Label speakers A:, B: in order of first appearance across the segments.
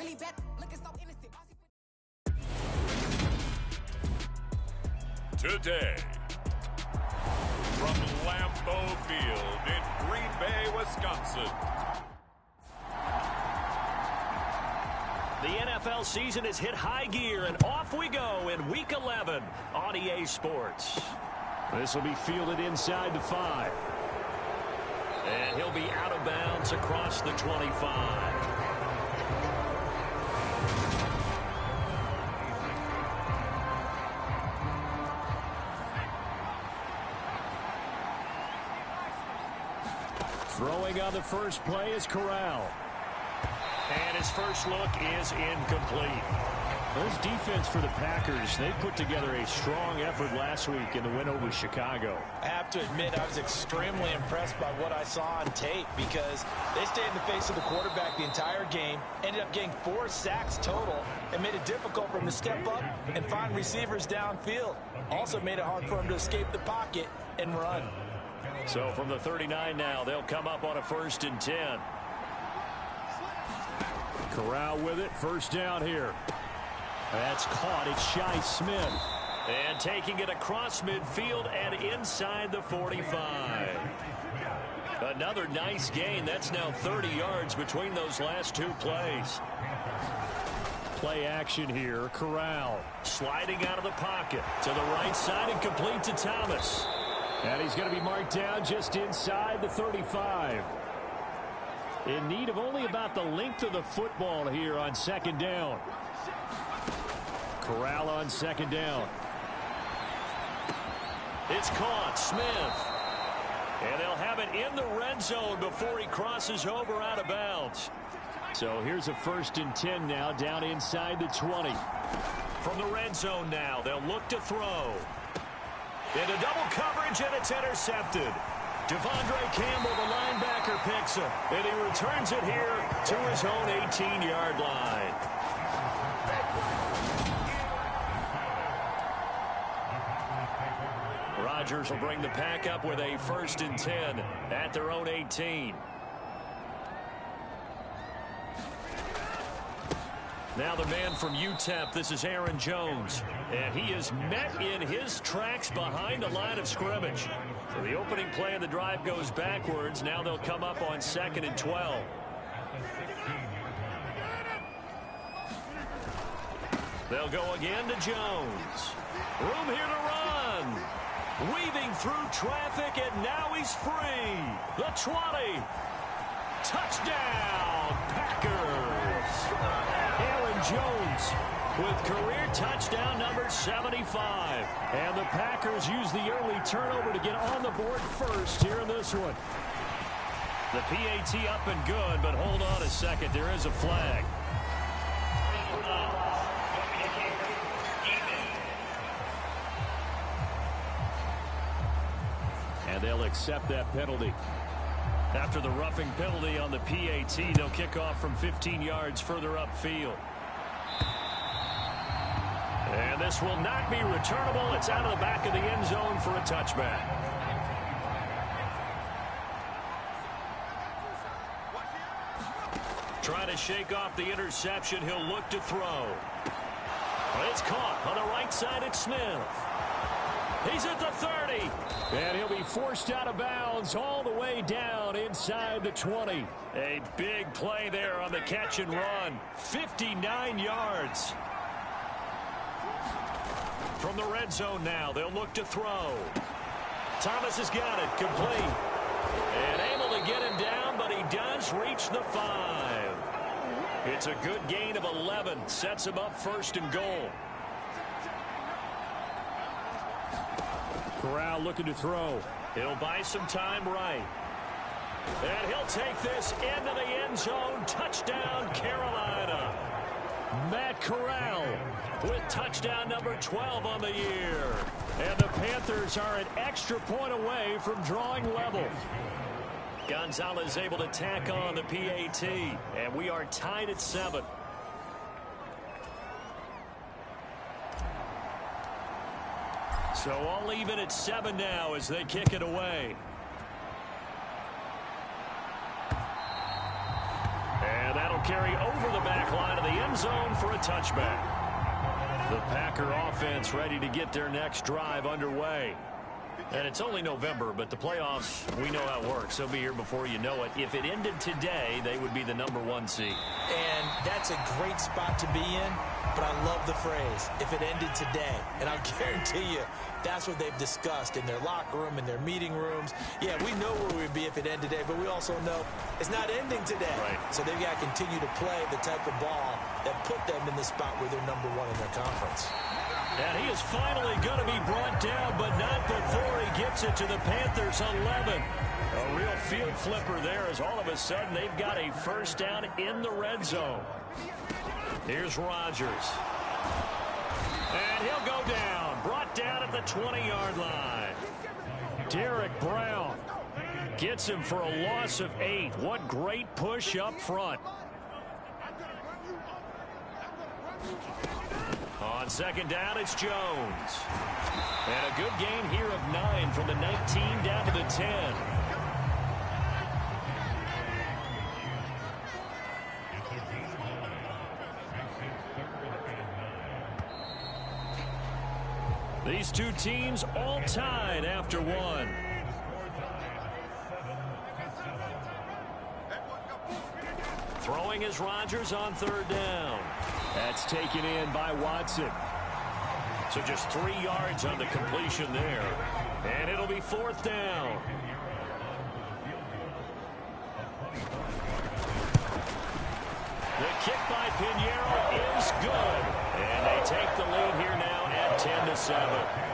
A: really bad, looking so innocent.
B: Today, from Lambeau Field in Green Bay, Wisconsin.
C: The NFL season has hit high gear, and off we go in Week 11 on EA Sports.
D: This will be fielded inside the 5.
C: And he'll be out of bounds across the 25.
D: Throwing on the first play is Corral.
C: And his first look is incomplete.
D: This defense for the Packers, they put together a strong effort last week in the win over Chicago.
E: I have to admit, I was extremely impressed by what I saw on tape because they stayed in the face of the quarterback the entire game, ended up getting 4 sacks total, and made it difficult for him to step up and find receivers downfield. Also made it hard for him to escape the pocket and run.
C: So from the 39 now, they'll come up on a 1st and 10.
D: Corral with it, first down here. That's caught. It's Shi Smith.
C: And taking it across midfield and inside the 45. Another nice gain. That's now 30 yards between those last 2 plays.
D: Play action here. Corral
C: sliding out of the pocket to the right side and complete to Thomas.
D: And he's going to be marked down just inside the 35. In need of only about the length of the football here on 2nd down. Corral on 2nd down.
C: It's caught. Smith. And they'll have it in the red zone before he crosses over out of bounds.
D: So here's a 1st and 10 now down inside the 20.
C: From the red zone now, they'll look to throw. Into double coverage, and it's intercepted. Devondre Campbell, the linebacker, picks him. And he returns it here to his own 18-yard line. Rodgers will bring the pack up with a 1st and 10 at their own 18. Now the man from UTEP, this is Aaron Jones. And he is met in his tracks behind the line of scrimmage. So the opening play of the drive goes backwards. Now they'll come up on 2nd and 12. They'll go again to Jones. Room here to run. Weaving through traffic, and now he's free. The 20. Touchdown, Packers.
D: Aaron Jones
C: with career touchdown number 75.
D: And the Packers use the early turnover to get on the board first here in this one.
C: The PAT up and good, but hold on a second. There is a flag.
D: And they'll accept that penalty.
C: After the roughing penalty on the PAT, they'll kick off from 15 yards further upfield. And this will not be returnable. It's out of the back of the end zone for a touchback. Trying to shake off the interception. He'll look to throw. It's caught on the right side. It's Smith. He's at the 30.
D: And he'll be forced out of bounds all the way down inside the 20.
C: A big play there on the catch and run. 59 yards. From the red zone now, they'll look to throw. Thomas has got it. Complete. And able to get him down, but he does reach the 5. It's a good gain of 11. Sets him up 1st and goal.
D: Corral looking to throw.
C: He'll buy some time right. And he'll take this into the end zone. Touchdown, Carolina.
D: Matt Corral
C: with touchdown number 12 on the year.
D: And the Panthers are an extra point away from drawing level.
C: Gonzalez able to tack on the PAT. And we are tied at 7. So all even at 7 now as they kick it away. And that'll carry over the back line of the end zone for a touchback. The Packer offense ready to get their next drive underway. And it's only November, but the playoffs, we know how it works. They'll be here before you know it. If it ended today, they would be the #1 seed.
E: And that's a great spot to be in, but I love the phrase, if it ended today. And I'll guarantee you, that's what they've discussed in their locker room, in their meeting rooms. Yeah, we know where we'd be if it ended today, but we also know it's not ending today.
C: Right.
E: So they've got to continue to play the type of ball that put them in the spot where they're #1 in their conference.
C: And he is finally going to be brought down, but not before he gets it to the Panthers 11. A real field flipper there as all of a sudden they've got a first down in the red zone. Here's Rodgers. And he'll go down. Brought down at the 20-yard line. Derek Brown gets him for a loss of 8. What great push up front. On second down, it's Jones. And a good gain here of 9 from the 19 down to the 10. These two teams all tied after one. Throwing is Rodgers on third down.
D: That's taken in by Watson.
C: So just 3 yards on the completion there. And it'll be fourth down. The kick by Pinheiro is good. And they take the lead here now at 10-7.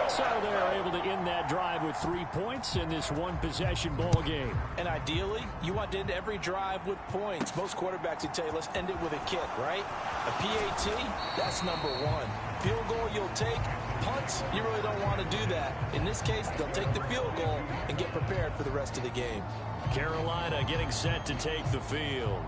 D: So they're able to end that drive with 3 points in this one-possession ball game.
E: And ideally, you want to end every drive with points. Most quarterbacks would tell you, let's end it with a kick, right? A PAT, that's #1. Field goal you'll take. Punts, you really don't want to do that. In this case, they'll take the field goal and get prepared for the rest of the game.
C: Carolina getting set to take the field.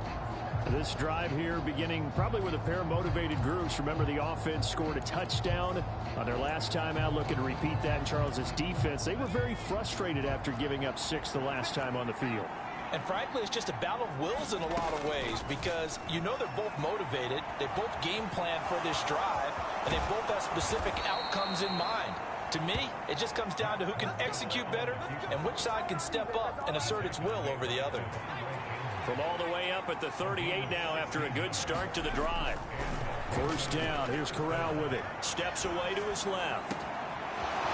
D: This drive here beginning probably with a pair of motivated groups. Remember, the offense scored a touchdown on their last time out, looking to repeat that in Charles's defense. They were very frustrated after giving up 6 the last time on the field.
E: And frankly, it's just a battle of wills in a lot of ways because you know they're both motivated. They both game plan for this drive, and they both have specific outcomes in mind. To me, it just comes down to who can execute better and which side can step up and assert its will over the other.
C: From all the way up at the 38 now after a good start to the drive.
D: First down. Here's Corral with it.
C: Steps away to his left.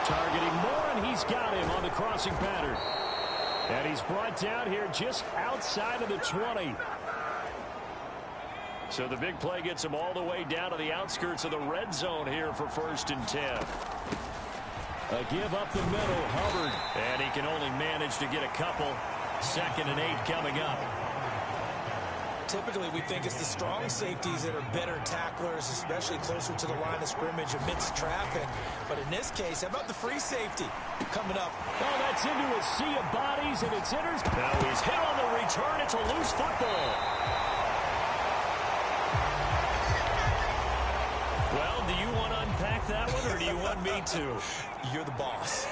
D: Targeting Moore, and he's got him on the crossing pattern. And he's brought down here just outside of the 20.
C: So the big play gets him all the way down to the outskirts of the red zone here for 1st and 10.
D: A give up the middle, Hubbard.
C: And he can only manage to get a couple. 2nd and 8 coming up.
E: Typically, we think it's the strong safeties that are better tacklers, especially closer to the line of scrimmage amidst traffic. But in this case, how about the free safety coming up?
D: Oh, that's into a sea of bodies, and it's intercepted.
C: Now he's hit on the return. It's a loose football. Well, do you want to unpack that one, or do you want me to?
E: You're the boss.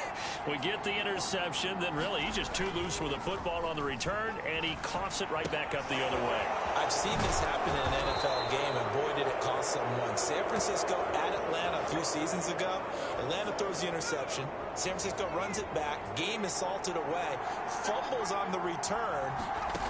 C: We get the interception, then really he's just too loose with the football on the return, and he coughs it right back up the other way.
E: I've seen this happen in an NFL game, and boy, did it cost someone. San Francisco at Atlanta a few seasons ago. Atlanta throws the interception. San Francisco runs it back. Game is salted away. Fumbles on the return.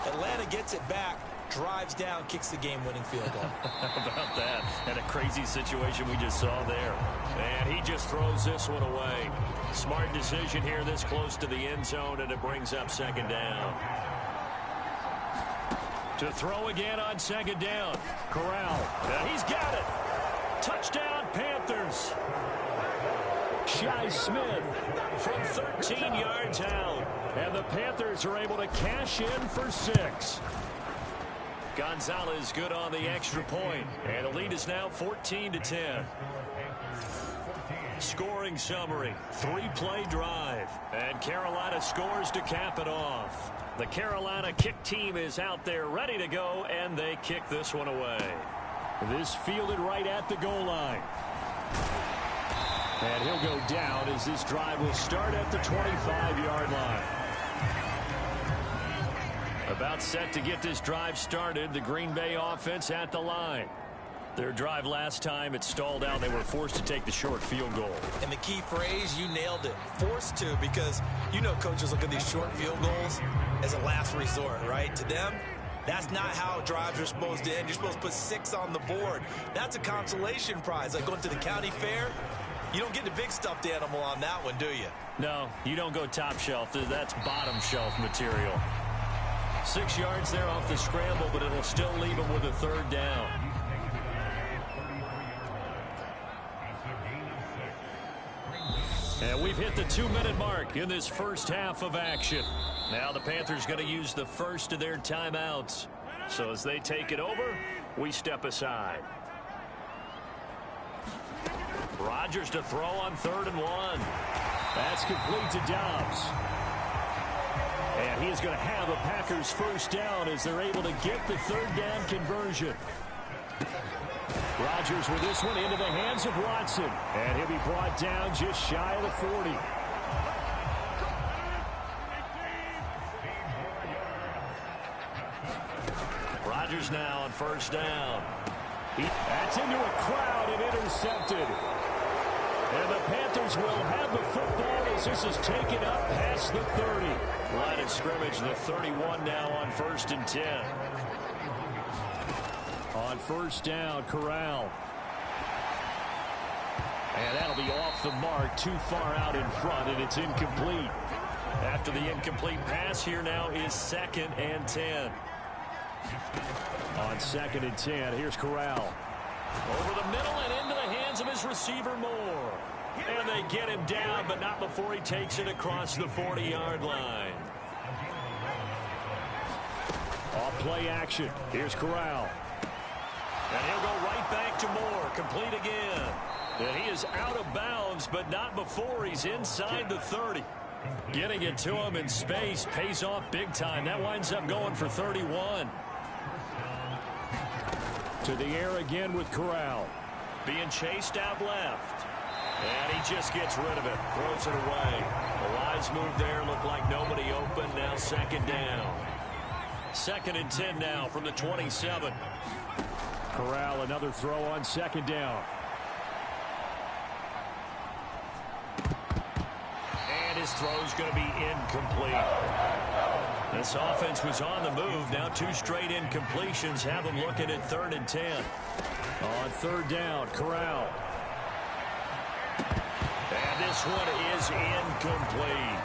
E: Atlanta gets it back. Drives down, kicks the game-winning field goal.
C: How about that? And a crazy situation we just saw there. And he just throws this one away. Smart decision here this close to the end zone, and it brings up 2nd down. To throw again on 2nd down. Corral. And he's got it. Touchdown, Panthers.
D: Shi Smith
C: from 13 yards out.
D: And the Panthers are able to cash in for 6.
C: Gonzalez good on the extra point. And the lead is now 14-10. Scoring summary. 3-play drive. And Carolina scores to cap it off. The Carolina kick team is out there ready to go, and they kick this one away.
D: This fielded right at the goal line. And he'll go down as this drive will start at the 25-yard line. About set to get this drive started. The Green Bay offense at the line. Their drive last time, it stalled out. They were forced to take the short field goal.
E: And the key phrase, you nailed it. Forced to, because you know coaches look at these short field goals as a last resort, right? To them, that's not how drives are supposed to end. You're supposed to put 6 on the board. That's a consolation prize. Like going to the county fair, you don't get the big stuffed animal on that one, do you?
D: No, you don't go top shelf. That's bottom shelf material. 6 yards there off the scramble, but it'll still leave them with a third down. And we've hit the 2-minute mark in this first half of action. Now the Panthers going to use the first of their timeouts. So as they take it over, we step aside. Rodgers to throw on 3rd and 1. That's complete to Dobbs. And he is going to have a Packers first down as they're able to get the 3rd down conversion. Rodgers with this one into the hands of Watson. And he'll be brought down just shy of the 40. Rodgers now on first down. That's into a crowd and intercepted. And the Panthers will have the football as this is taken up past the 30. Line of scrimmage, the 31 now on 1st and 10. On first down, Corral. And that'll be off the mark, too far out in front, and it's incomplete. After the incomplete pass, here now is 2nd and 10. On 2nd and 10, here's Corral. Over the middle and into the hands of his receiver, Moore. And they get him down, but not before he takes it across the 40-yard line. Off play action. Here's Corral. And he'll go right back to Moore. Complete again. And he is out of bounds, but not before he's inside the 30. Getting it to him in space pays off big time. That winds up going for 31. To the air again with Corral. Being chased out left. And he just gets rid of it. Throws it away. The wise move there. Looked like nobody open. Now 2nd down. 2nd and 10 now from the 27. Corral, another throw on 2nd down. And his throw's going to be incomplete. This offense was on the move. Now 2 straight incompletions have them looking at 3rd and 10. On 3rd down, Corral. And this one is incomplete.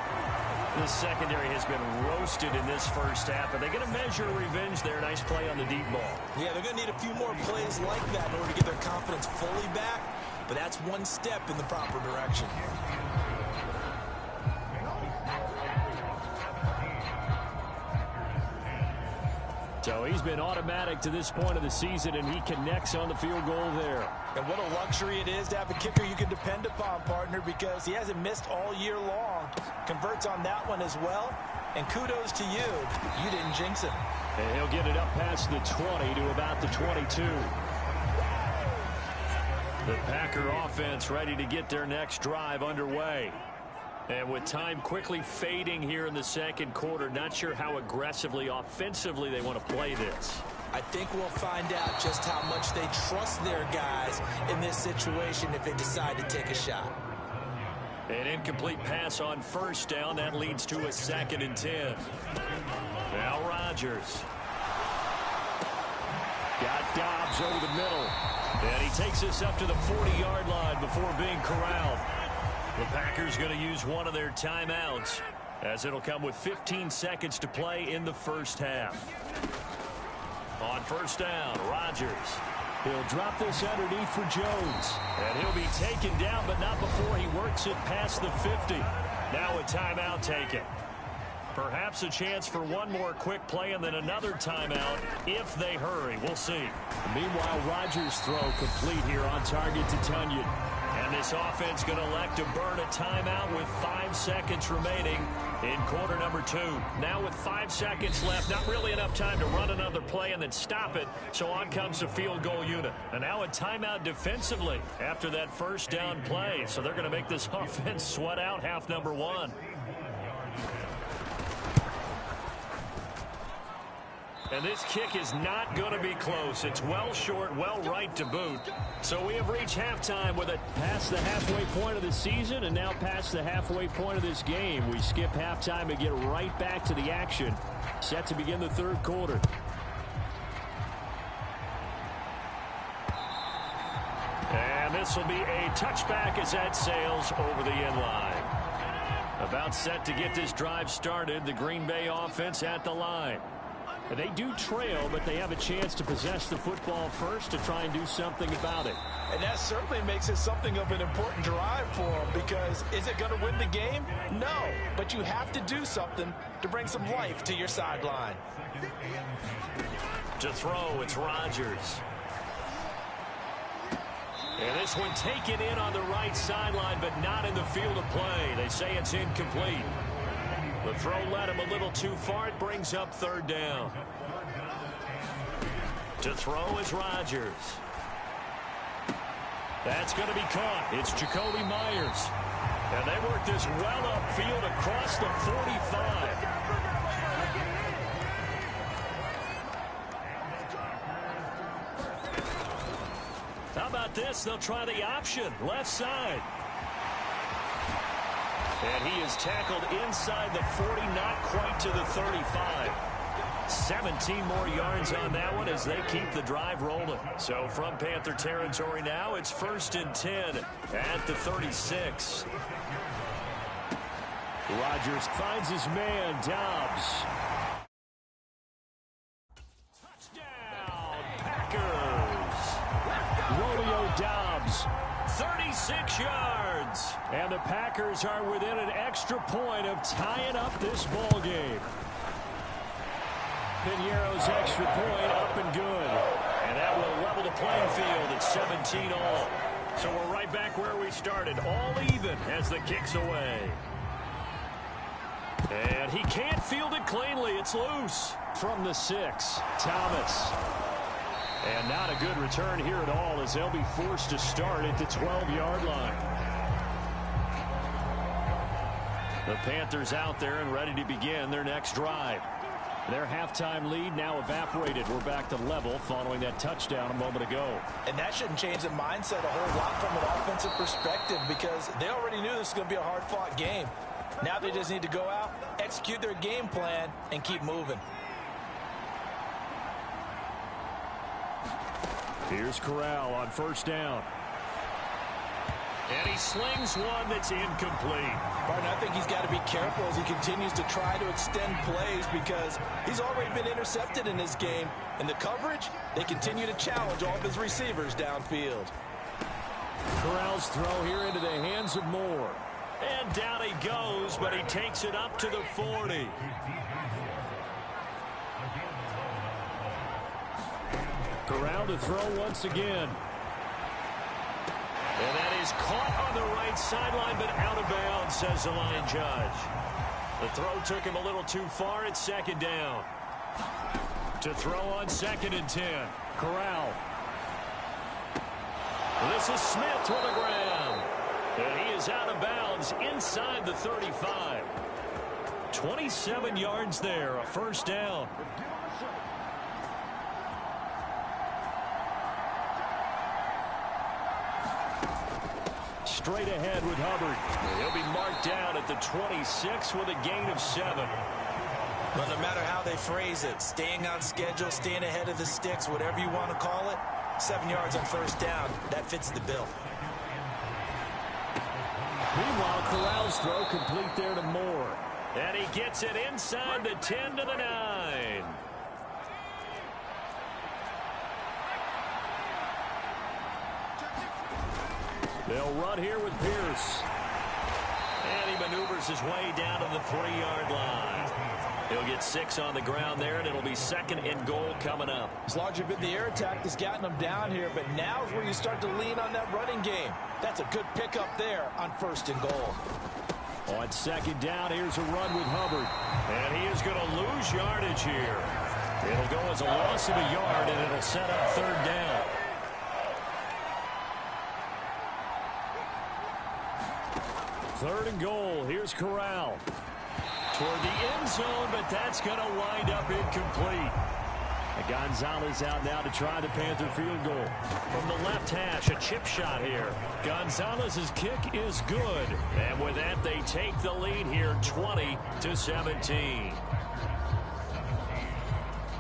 D: The secondary has been roasted in this first half. Are they going to measure revenge there? Nice play on the deep ball.
E: Yeah, they're going to need a few more plays like that in order to get their confidence fully back. But that's one step in the proper direction.
D: So he's been automatic to this point of the season, and he connects on the field goal there.
E: And what a luxury it is to have a kicker you can depend upon, partner, because he hasn't missed all year long. Converts on that one as well. And kudos to you. You didn't jinx him.
D: And he'll get it up past the 20 to about the 22. The Packer offense ready to get their next drive underway. And with time quickly fading here in the second quarter, not sure how aggressively, offensively they want to play this.
E: I think we'll find out just how much they trust their guys in this situation if they decide to take a shot.
D: An incomplete pass on first down. That leads to a 2nd and 10. Now Rodgers. Got Dobbs over the middle. And he takes us up to the 40-yard line before being corralled. The Packers going to use one of their timeouts as it'll come with 15 seconds to play in the first half. On first down, Rodgers. He'll drop this underneath for Jones. And he'll be taken down, but not before he works it past the 50. Now a timeout taken. Perhaps a chance for one more quick play and then another timeout if they hurry. We'll see. Meanwhile, Rodgers' throw complete here on target to Tunyon. And this offense going to elect to burn a timeout with 5 seconds remaining in quarter number 2. Now with 5 seconds left, not really enough time to run another play and then stop it. So on comes the field goal unit. And now a timeout defensively after that first down play. So they're going to make this offense sweat out half number 1.
C: And this kick is not going to be close. It's well short, well right to boot. So we have reached halftime with it.
D: Past the halfway point of the season and now past the halfway point of this game. We skip halftime and get right back to the action. Set to begin the third quarter.
C: And this will be a touchback as that sails over the end line. About set to get this drive started. The Green Bay offense at the line.
D: They do trail, but they have a chance to possess the football first to try and do something about it.
E: And that certainly makes it something of an important drive for them, because is it going to win the game? No, but you have to do something to bring some life to your sideline.
C: To throw, it's Rodgers. And this one taken in on the right sideline, but not in the field of play. They say it's incomplete. The throw led him a little too far. It brings up third down. To throw is Rodgers. That's going to be caught. It's Jacoby Myers. And they work this well upfield across the 45. How about this? They'll try the option. Left side. And he is tackled inside the 40, not quite to the 35. 17 more yards on that one as they keep the drive rolling. So from Panther territory now, it's 1st and 10 at the 36.
D: Rodgers finds his man, Dobbs.
C: Touchdown, Packers.
D: Romeo Dobbs.
C: 36 yards.
D: And the Packers are within an extra point of tying up this ball game. Piñeiro's extra point up and good.
C: And that will level the playing field at 17 all. So we're right back where we started, all even as the kick's away. And he can't field it cleanly. It's loose.
D: From the 6, Thomas. And not a good return here at all as they'll be forced to start at the 12-yard line. The Panthers out there and ready to begin their next drive. Their halftime lead now evaporated. We're back to level following that touchdown a moment ago.
E: And that shouldn't change the mindset a whole lot from an offensive perspective, because they already knew this was going to be a hard-fought game. Now they just need to go out, execute their game plan, and keep moving.
D: Here's Corral on first down.
C: And he slings one that's incomplete.
E: Martin, I think he's got to be careful as he continues to try to extend plays, because he's already been intercepted in this game. And the coverage, they continue to challenge all of his receivers downfield.
D: Corral's throw here into the hands of Moore.
C: And down he goes, but he takes it up to the 40.
D: Corral to throw once again.
C: And that is caught on the right sideline, but out of bounds, says the line judge. The throw took him a little too far. It's 2nd down. To throw on 2nd and 10.
D: Corral.
C: This is Smith to the ground. And he is out of bounds inside the 35. 27 yards there, a first down.
D: Straight ahead with Hubbard.
C: He'll be marked down at the 26 with a gain of 7.
E: But no matter how they phrase it, staying on schedule, staying ahead of the sticks, whatever you want to call it, 7 yards on first down, that fits the bill.
D: Meanwhile, Corral's throw complete there to Moore.
C: And he gets it inside the 10 to the 9.
D: They'll run here with Pierce.
C: And he maneuvers his way down to the 3-yard line. He'll get 6 on the ground there, and it'll be 2nd and goal coming up.
E: It's largely been the air attack that's gotten them down here, but now is where you start to lean on that running game. That's a good pickup there on 1st and goal.
D: On 2nd down, here's a run with Hubbard.
C: And he is going to lose yardage here. It'll go as a loss of a yard, and it'll set up 3rd down.
D: Third and goal. Here's Corral.
C: Toward the end zone, but that's going to wind up incomplete.
D: And Gonzalez out now to try the Panther field goal.
C: From the left hash, a chip shot here. Gonzalez's kick is good. And with that, they take the lead here 20-17.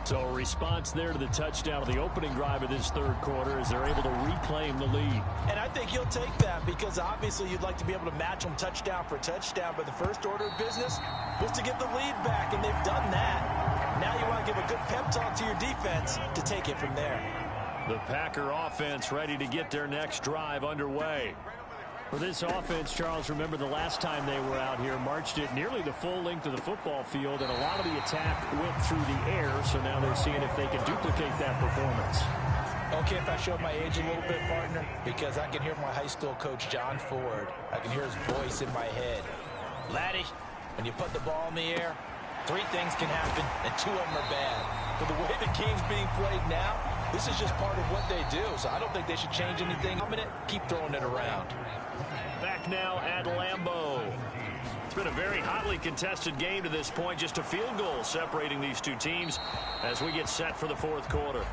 D: So a response there to the touchdown of the opening drive of this third quarter as they're able to reclaim the lead.
E: And I think you'll take that because obviously you'd like to be able to match them touchdown for touchdown. But the first order of business was to get the lead back, and they've done that. Now you want to give a good pep talk to your defense to take it from there.
D: The Packer offense ready to get their next drive underway. For this offense, Charles, remember the last time they were out here, marched it nearly the full length of the football field, and a lot of the attack went through the air, so now they're seeing if they can duplicate that performance.
E: Okay, if I show my age a little bit, partner, because I can hear my high school coach, John Ford. I can hear his voice in my head. Laddie, when you put the ball in the air, 3 things can happen, and 2 of them are bad. For the way the game's being played now, this is just part of what they do, so I don't think they should change anything. I'm going to keep throwing it around.
C: Back now at Lambeau. It's been a very hotly contested game to this point. Just a field goal separating these two teams as we get set for the fourth quarter.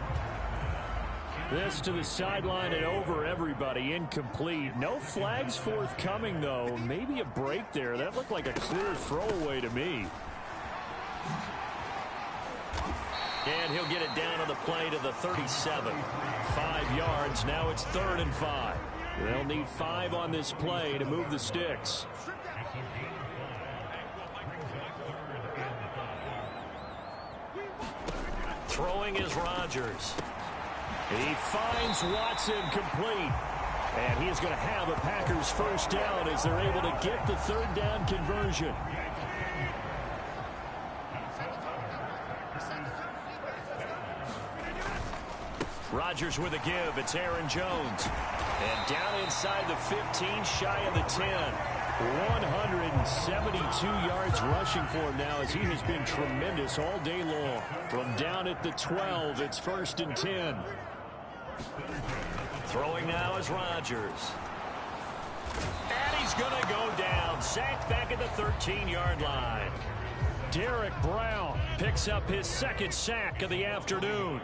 D: This to the sideline and over everybody. Incomplete. No flags forthcoming, though. Maybe a break there. That looked like a clear throwaway to me.
C: And he'll get it down on the play to the 37. 5 yards. Now it's 3rd and 5. They'll need 5 on this play to move the sticks. Throwing is Rodgers.
D: He finds Watson complete. And he is going to have a Packers first down as they're able to get the 3rd down conversion.
C: Rodgers with a give. It's Aaron Jones. And down inside the 15, shy of the 10.
D: 172 yards rushing for him now as he has been tremendous all day long. From down at the 12, it's 1st and 10.
C: Throwing now is Rodgers. And he's going to go down. Sacked back at the 13-yard line.
D: Derek Brown picks up his 2nd sack of the afternoon.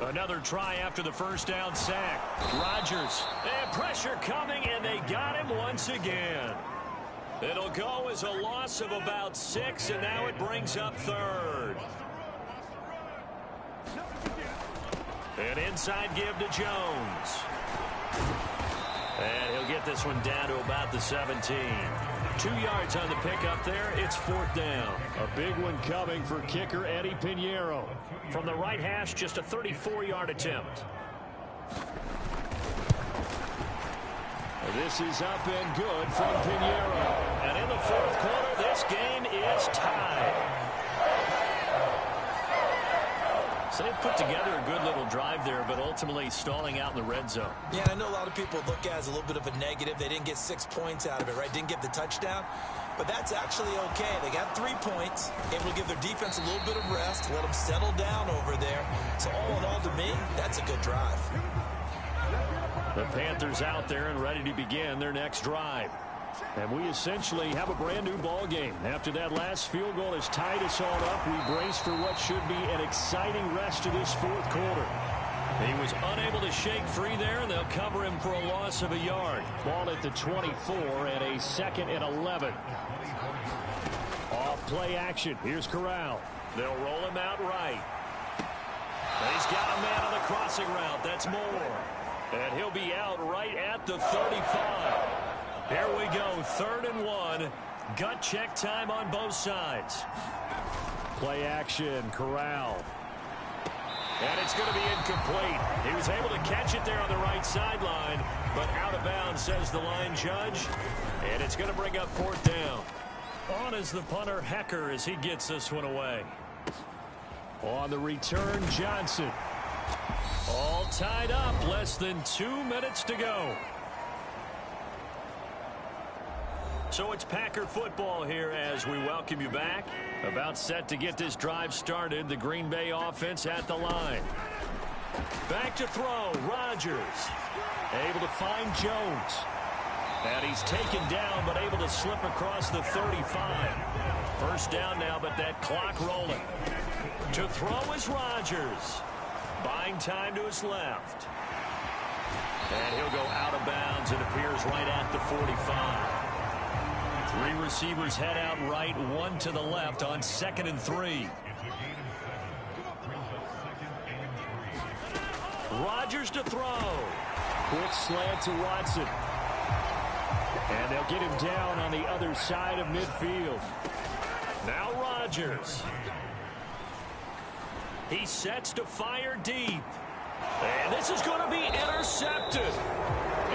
C: Another try after the first down sack. Rodgers. And pressure coming, and they got him once again. It'll go as a loss of about 6, and now it brings up 3rd. An inside give to Jones. And he'll get this one down to about the 17. 2 yards on the pickup there. It's 4th down.
D: A big one coming for kicker Eddie Pinheiro.
C: From the right hash, just a 34-yard attempt.
D: This is up and good from Pinheiro.
C: And in the fourth quarter, this game is tied. So they put together a good little drive there, but ultimately stalling out in the red zone.
E: Yeah, I know a lot of people look at it as a little bit of a negative. They didn't get 6 points out of it, right? Didn't get the touchdown. But that's actually okay. They got 3 points, able to give their defense a little bit of rest, let them settle down over there. So all in all, to me, that's a good drive.
D: The Panthers out there and ready to begin their next drive. And we essentially have a brand new ball game. After that last field goal has tied us all up, we brace for what should be an exciting rest of this fourth quarter.
C: He was unable to shake free there, and they'll cover him for a loss of a yard.
D: Ball at the 24 and a 2nd and 11. Off play action. Here's Corral.
C: They'll roll him out right. He's got a man on the crossing route. That's Moore. And he'll be out right at the 35. Here we go, 3rd and 1. Gut check time on both sides.
D: Play action, Corral.
C: And it's going to be incomplete. He was able to catch it there on the right sideline, but out of bounds, says the line judge. And it's going to bring up 4th down. On is the punter, Hecker, as he gets this one away.
D: On the return, Johnson.
C: All tied up, less than 2 minutes to go. So it's Packer football here as we welcome you back. About set to get this drive started. The Green Bay offense at the line. Back to throw. Rodgers.
D: Able to find Jones.
C: And he's taken down, but able to slip across the 35. First down now, but that clock rolling. To throw is Rodgers. Buying time to his left. And he'll go out of bounds. It appears right at the 45. Three receivers head out right, one to the left on 2nd and 3. Rodgers to throw.
D: Quick slant to Watson. And they'll get him down on the other side of midfield.
C: Now Rodgers. He sets to fire deep. And this is going to be intercepted.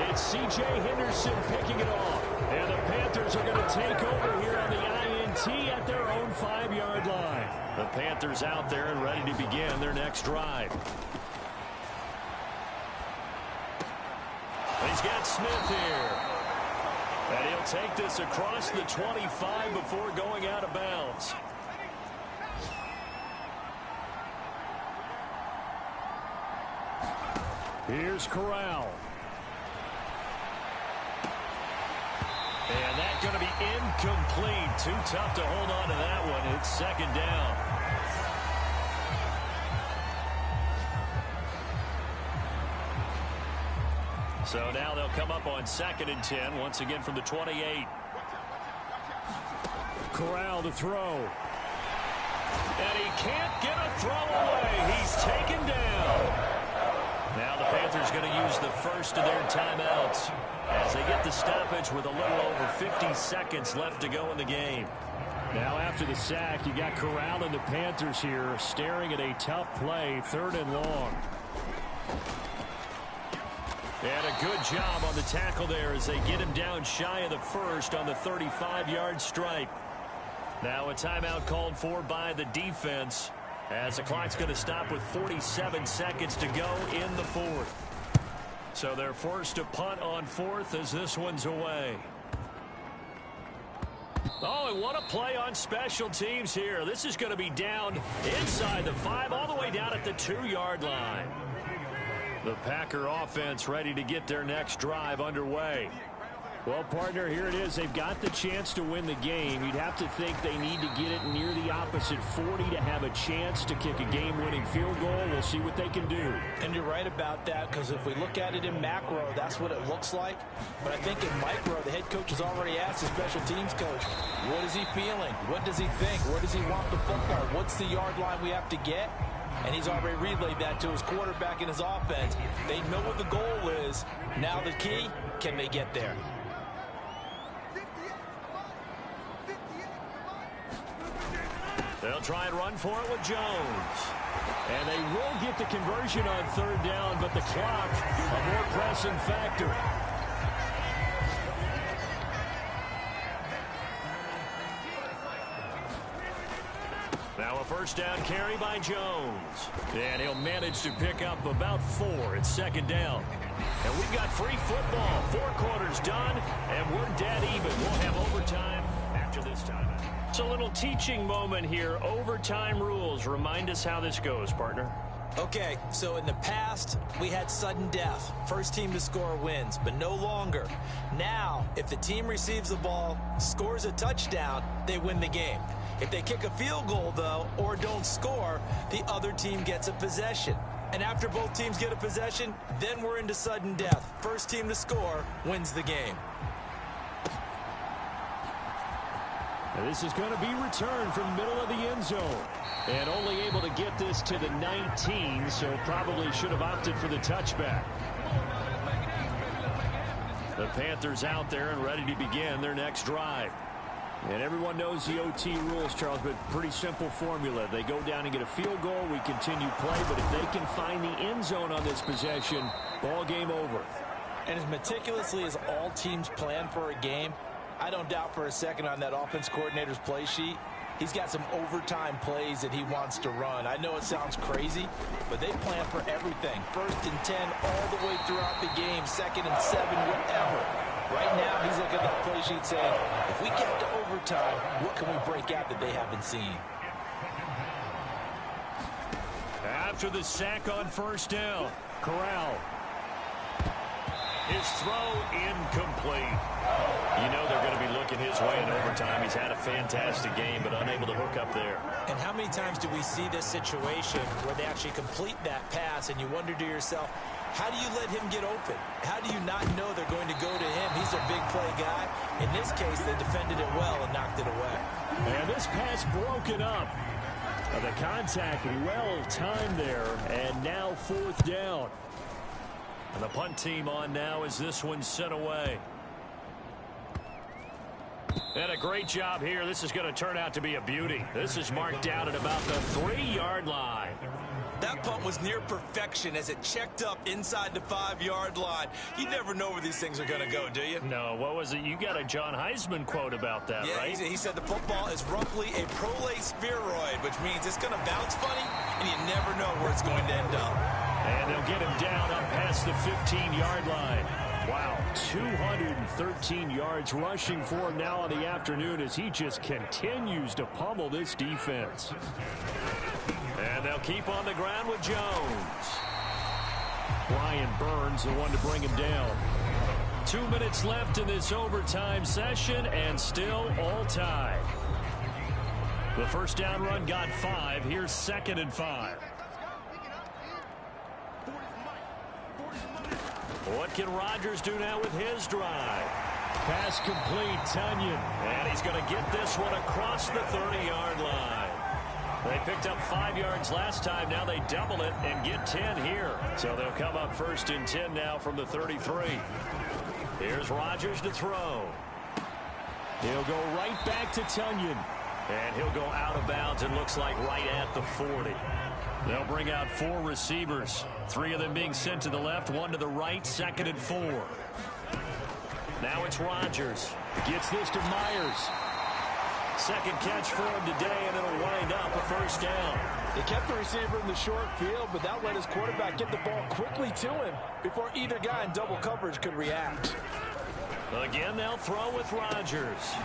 D: It's C.J. Henderson picking it off. And the Panthers are going to take over here on the INT at their own 5-yard line.
C: The Panthers out there and ready to begin their next drive. He's got Smith here. And he'll take this across the 25 before going out of bounds.
D: Here's Corral.
C: And that's going to be incomplete. Too tough to hold on to that one. It's 2nd down. So now they'll come up on 2nd and 10, once again from the 28.
D: Corral to throw.
C: And he can't get a throw away. He's taken down. Now the Panthers going to use the first of their timeouts as they get the stoppage with a little over 50 seconds left to go in the game.
D: Now after the sack, you got Corral and the Panthers here staring at a tough play, 3rd and long.
C: And a good job on the tackle there as they get him down shy of the first on the 35-yard stripe. Now a timeout called for by the defense as the clock's going to stop with 47 seconds to go in the 4th. So they're forced to punt on 4th as this one's away. Oh, and what a play on special teams here. This is going to be down inside the 5 all the way down at the 2-yard line. The Packer offense ready to get their next drive underway.
D: Well, partner, here it is. They've got the chance to win the game. You'd have to think they need to get it near the opposite 40 to have a chance to kick a game-winning field goal. We'll see what they can do.
E: And you're right about that, because if we look at it in macro, that's what it looks like. But I think in micro, the head coach has already asked the special teams coach, what is he feeling? What does he think? Where does he want the football? What's the yard line we have to get? And he's already relayed that to his quarterback and his offense. They know what the goal is. Now the key, can they get there?
C: They'll try and run for it with Jones.
D: And they will get the conversion on 3rd down, but the clock, a more pressing factor.
C: Now a first down carry by Jones. And he'll manage to pick up about 4. It's 2nd down. And we've got free football. 4 quarters done, and we're dead even. We'll have overtime after this time. It's a little teaching moment here. Overtime rules. Remind us how this goes, partner.
E: Okay, so in the past, we had sudden death. First team to score wins, but no longer. Now, if the team receives the ball, scores a touchdown, they win the game. If they kick a field goal, though, or don't score, the other team gets a possession. And after both teams get a possession, then we're into sudden death. First team to score wins the game.
D: This is going to be returned from middle of the end zone. And only able to get this to the 19, so probably should have opted for the touchback.
C: The Panthers out there and ready to begin their next drive.
D: And everyone knows the OT rules, Charles, but pretty simple formula. They go down and get a field goal, we continue play, but if they can find the end zone on this possession, ball game over.
E: And as meticulously as all teams plan for a game, I don't doubt for a second on that offense coordinator's play sheet, he's got some overtime plays that he wants to run. I know it sounds crazy, but they plan for everything. 1st and 10 all the way throughout the game, 2nd and 7, whatever. Right now, he's looking at that play sheet saying, if we get to overtime, what can we break out that they haven't seen?
C: After the sack on 1st down,
D: Corral.
C: His throw incomplete. You know they're going to be looking his way in overtime. He's had a fantastic game, but unable to hook up there.
E: And how many times do we see this situation where they actually complete that pass and you wonder to yourself, how do you let him get open? How do you not know they're going to go to him? He's a big play guy. In this case, they defended it well and knocked it away.
D: And this pass broken up. The contact well timed there, and now 4th down.
C: And the punt team on now as this one's sent away. And a great job here. This is going to turn out to be a beauty. This is marked down at about the 3-yard line.
E: That punt was near perfection as it checked up inside the 5-yard line. You never know where these things are going to go, do you?
C: No, what was it? You got a John Heisman quote about that,
E: yeah,
C: right?
E: He said the football is roughly a prolate spheroid, which means it's going to bounce funny, and you never know where it's going to end up.
C: And they'll get him down up past the 15-yard line.
D: Wow, 213 yards rushing for him now on the afternoon as he just continues to pummel this defense.
C: And they'll keep on the ground with Jones.
D: Brian Burns, the one to bring him down.
C: 2 minutes left in this overtime session, and still all tied. The first down run got 5. Here's 2nd and 5. What can Rodgers do now with his drive?
D: Pass complete, Tunyon.
C: And he's going to get this one across the 30-yard line. They picked up 5 yards last time. Now they double it and get 10 here. So they'll come up 1st and 10 now from the 33. Here's Rodgers to throw.
D: He'll go right back to Tunyon.
C: And he'll go out of bounds, it looks like right at the 40. They'll bring out 4 receivers. 3 of them being sent to the left, 1 to the right, 2nd and 4. Now it's Rodgers.
D: Gets this to Myers.
C: Second catch for him today, and it'll wind up a 1st down.
E: He kept the receiver in the short field, but that let his quarterback get the ball quickly to him before either guy in double coverage could react.
C: Again, they'll throw with Rodgers.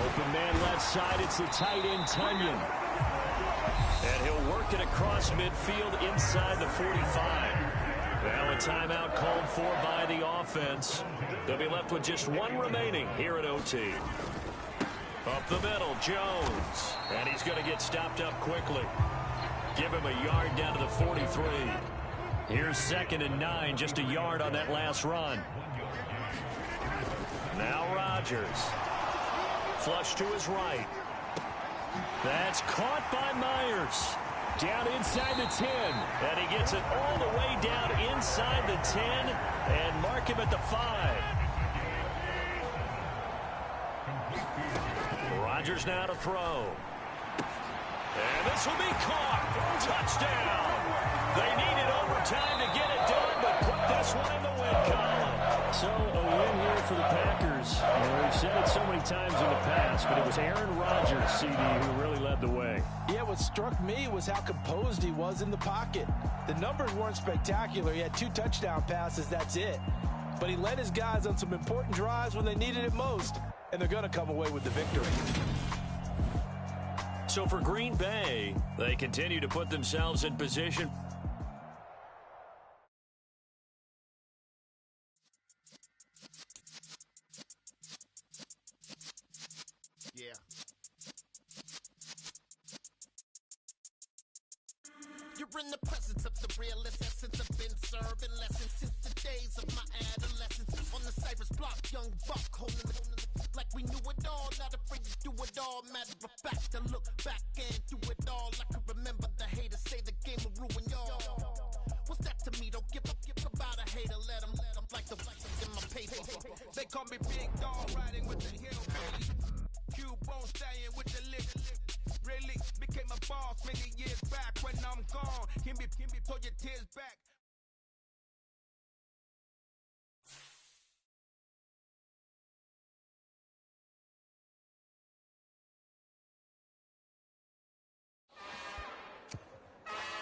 D: Open man left side, it's the tight end, Tunyon.
C: And he'll work it across midfield inside the 45. Now a timeout called for by the offense. They'll be left with just 1 remaining here at OT. Up the middle, Jones. And he's going to get stopped up quickly. Give him a yard down to the 43. Here's 2nd and 9, just a yard on that last run. Now Rodgers. Flush to his right. That's caught by Myers.
D: Down inside the 10.
C: And he gets it all the way down inside the 10 and mark him at the 5. Rodgers now to throw. And this will be caught. Touchdown. They needed overtime to get it done, but put this one in the win column.
D: So a win here for the Packers. We've said it so many times in the past, but it was Aaron Rodgers, CD, who really led the way.
E: Yeah, what struck me was how composed he was in the pocket. The numbers weren't spectacular. He had 2 touchdown passes, that's it. But he led his guys on some important drives when they needed it most, and they're going to come away with the victory.
C: So for Green Bay, they continue to put themselves in position.
A: Yeah. You're in the presence of the realest essence. I've been serving lessons since the days of my adolescence. On the Cyrus block, young buck holding the like we knew it all, not afraid to do it all. Matter of fact, to look back and do it all. I can remember the haters say the game will ruin y'all. What's that to me? Don't give about a hater. Let them like the in my paper. They call me Big Dog, riding with the hillbilly. Cubone staying with the lick. Really became a boss many years back. When I'm gone, can be pull your tears back.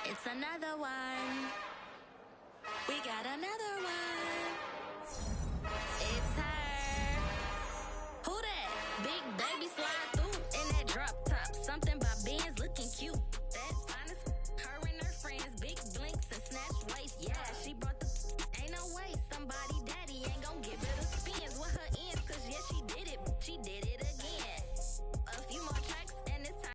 F: It's another one. We got another one.